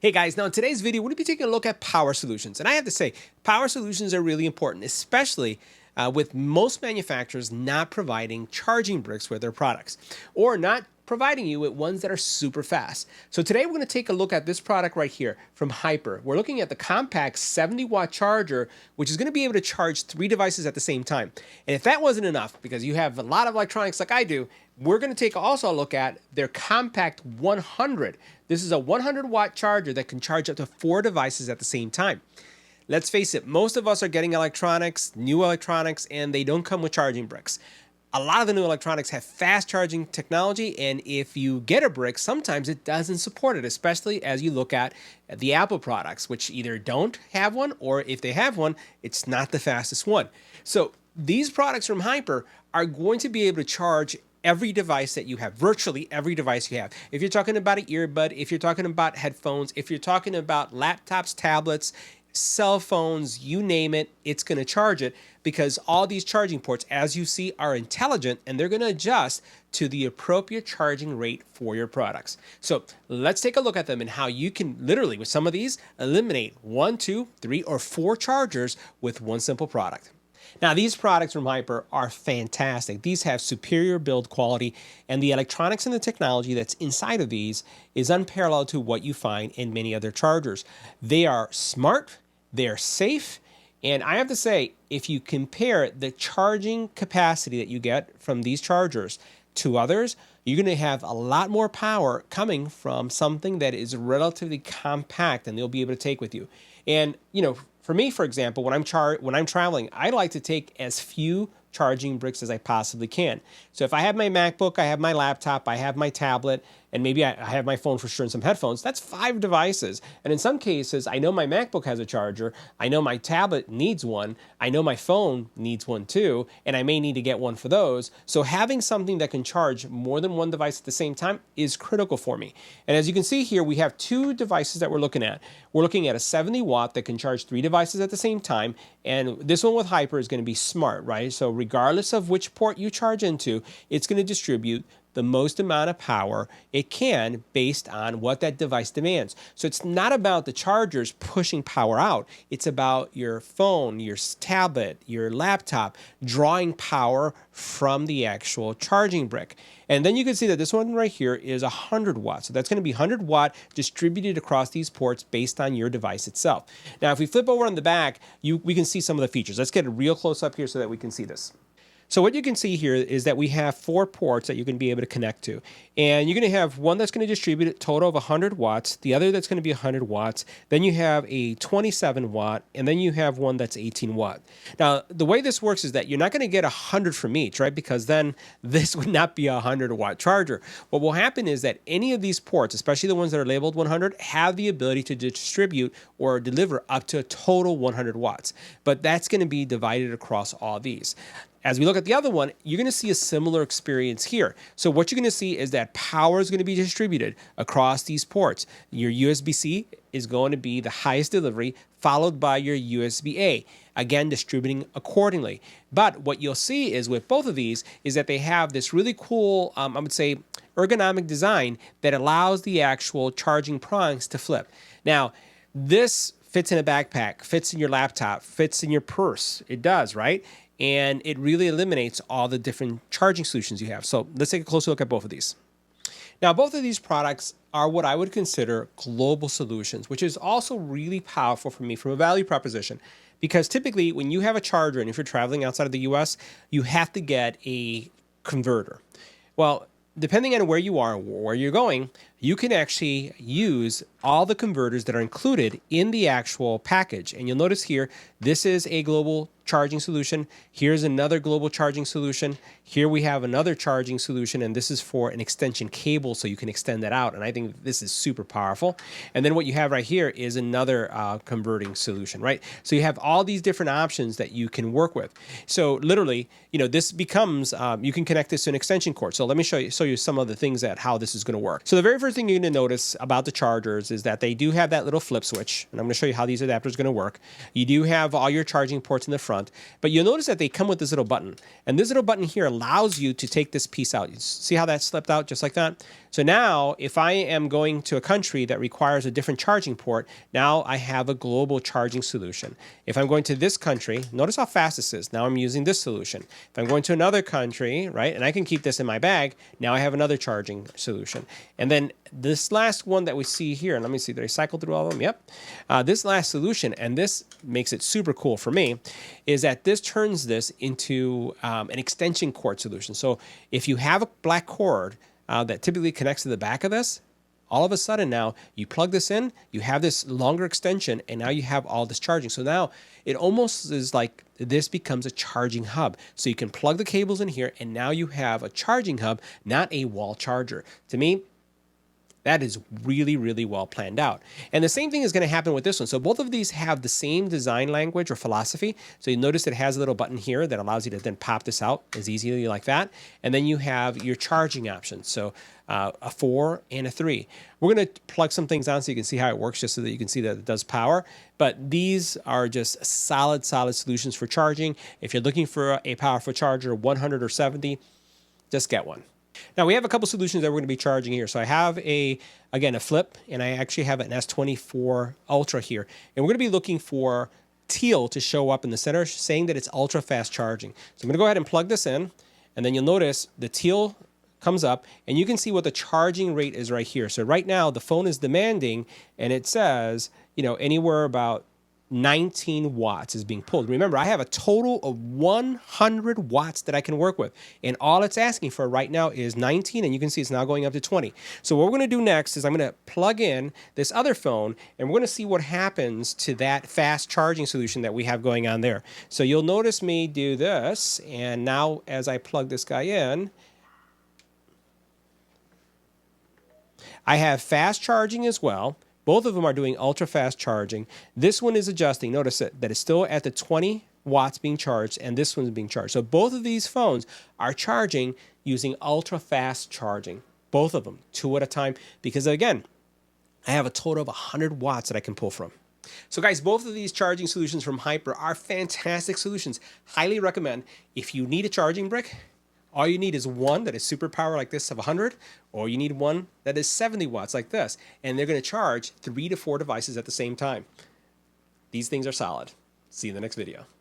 Hey guys, now in today's video, we're going to be taking a look at power solutions. And I have to say, power solutions are really important, especially with most manufacturers not providing charging bricks with their products or not providing you with ones that are super fast. So today we're going to take a look at this product right here from Hyper. We're looking at the compact 70-watt charger, which is going to be able to charge 3 devices at the same time. And if that wasn't enough, because you have a lot of electronics like I do, we're going to take also a look at their compact 100. This is a 100-watt charger that can charge up to 4 devices at the same time. Let's face it, most of us are getting electronics, new electronics, and they don't come with charging bricks. A lot of the new electronics have fast charging technology, and if you get a brick, sometimes it doesn't support it, especially as you look at the Apple products, which either don't have one, or if they have one, it's not the fastest one. So these products from Hyper are going to be able to charge every device that you have, virtually every device you have. If you're talking about an earbud, if you're talking about headphones, if you're talking about laptops, tablets, cell phones, you name it, it's going to charge it, because all these charging ports, as you see, are intelligent and they're going to adjust to the appropriate charging rate for your products. So let's take a look at them and how you can literally, with some of these, eliminate 1, 2, 3, or 4 chargers with one simple product. Now, these products from Hyper are fantastic. These have superior build quality, and the electronics and the technology that's inside of these is unparalleled to what you find in many other chargers. They are smart, they're safe, and I have to say, if you compare the charging capacity that you get from these chargers to others, you're going to have a lot more power coming from something that is relatively compact and they'll be able to take with you. And, you know, for me, for example, when I'm traveling, I like to take as few charging bricks as I possibly can. So if I have my MacBook, I have my laptop, I have my tablet, and maybe I have my phone for sure and some headphones, that's 5 devices. And in some cases, I know my MacBook has a charger, I know my tablet needs one, I know my phone needs one too, and I may need to get one for those. So having something that can charge more than one device at the same time is critical for me. And as you can see here, we have 2 devices that we're looking at. We're looking at a 70-watt that can charge 3 devices at the same time, and this one with Hyper is going to be smart, right? So regardless of which port you charge into, it's going to distribute the most amount of power it can based on what that device demands. So it's not about the chargers pushing power out. It's about your phone, your tablet, your laptop drawing power from the actual charging brick. And then you can see that this one right here is 100 watts. So that's going to be 100 watt distributed across these ports based on your device itself. Now, if we flip over on the back, we can see some of the features. Let's get a real close up here so that we can see this. So what you can see here is that we have 4 ports that you can be able to connect to. And you're going to have one that's going to distribute a total of 100 watts, the other that's going to be 100 watts, then you have a 27 watt, and then you have one that's 18 watt. Now, the way this works is that you're not going to get 100 from each, right? Because then this would not be a 100 watt charger. What will happen is that any of these ports, especially the ones that are labeled 100, have the ability to distribute or deliver up to a total 100 watts. But that's going to be divided across all these. As we look at the other one, you're going to see a similar experience here. So what you're going to see is that power is going to be distributed across these ports. Your USB-C is going to be the highest delivery, followed by your USB-A, again distributing accordingly. But what you'll see is with both of these is that they have this really cool, I would say, ergonomic design that allows the actual charging prongs to flip. Now, this fits in a backpack, fits in your laptop, fits in your purse. It does, right? And it really eliminates all the different charging solutions you have. So let's take a closer look at both of these. Now, both of these products are what I would consider global solutions, which is also really powerful for me from a value proposition. Because typically when you have a charger, and if you're traveling outside of the US, you have to get a converter. Well, depending on where you are and where you're going, you can actually use all the converters that are included in the actual package. And you'll notice here, this is a global charging solution. Here's another global charging solution. Here we have another charging solution, and this is for an extension cable, so you can extend that out. And I think this is super powerful. And then what you have right here is another converting solution, right? So you have all these different options that you can work with. So literally, you know, this becomes, you can connect this to an extension cord. So let me show you some of the things that how this is going to work. So the very first thing you're going to notice about the chargers is that they do have that little flip switch, and I'm going to show you how these adapters are going to work. You do have all your charging ports in the front. front. But you'll notice that they come with this little button. And this little button here allows you to take this piece out. You see how that slipped out just like that? So now, if I am going to a country that requires a different charging port, now I have a global charging solution. If I'm going to this country, notice how fast this is. Now I'm using this solution. If I'm going to another country, right, and I can keep this in my bag, now I have another charging solution. And then this last one that we see here, and let me see, did I cycle through all of them? Yep. This last solution, and this makes it super cool for me, is that this turns this into an extension cord solution. So if you have a black cord that typically connects to the back of this, all of a sudden now you plug this in, you have this longer extension, and now you have all this charging. So now it almost is like this becomes a charging hub. So you can plug the cables in here, and now you have a charging hub, not a wall charger. To me, that is really, really well planned out. And the same thing is going to happen with this one. So both of these have the same design language or philosophy. So you notice it has a little button here that allows you to then pop this out as easily like that. And then you have your charging options. So a 4 and a 3. We're going to plug some things on so you can see how it works, just so that you can see that it does power. But these are just solid solutions for charging. If you're looking for a powerful charger, 100 or 70, just get one. Now we have a couple solutions that we're going to be charging here. So I have again a flip, and I actually have an S24 Ultra here. And we're going to be looking for teal to show up in the center, saying that it's ultra fast charging. So I'm going to go ahead and plug this in, and then you'll notice the teal comes up, and you can see what the charging rate is right here. So right now the phone is demanding, and it says, you know, anywhere about 19 watts is being pulled. Remember, I have a total of 100 watts that I can work with, and all it's asking for right now is 19, and you can see it's now going up to 20. So what we're going to do next is I'm going to plug in this other phone, and we're going to see what happens to that fast charging solution that we have going on there. So you'll notice me do this, and now as I plug this guy in, I have fast charging as well. Both of them are doing ultra fast charging. This one is adjusting. Notice that it's still at the 20 watts being charged, and this one's being charged. So both of these phones are charging using ultra fast charging. Both of them, 2 at a time, because again, I have a total of 100 watts that I can pull from. So guys, both of these charging solutions from Hyper are fantastic solutions. Highly recommend. If you need a charging brick, all you need is one that is super power like this of 100, or you need one that is 70 watts like this, and they're going to charge 3 to 4 devices at the same time. These things are solid. See you in the next video.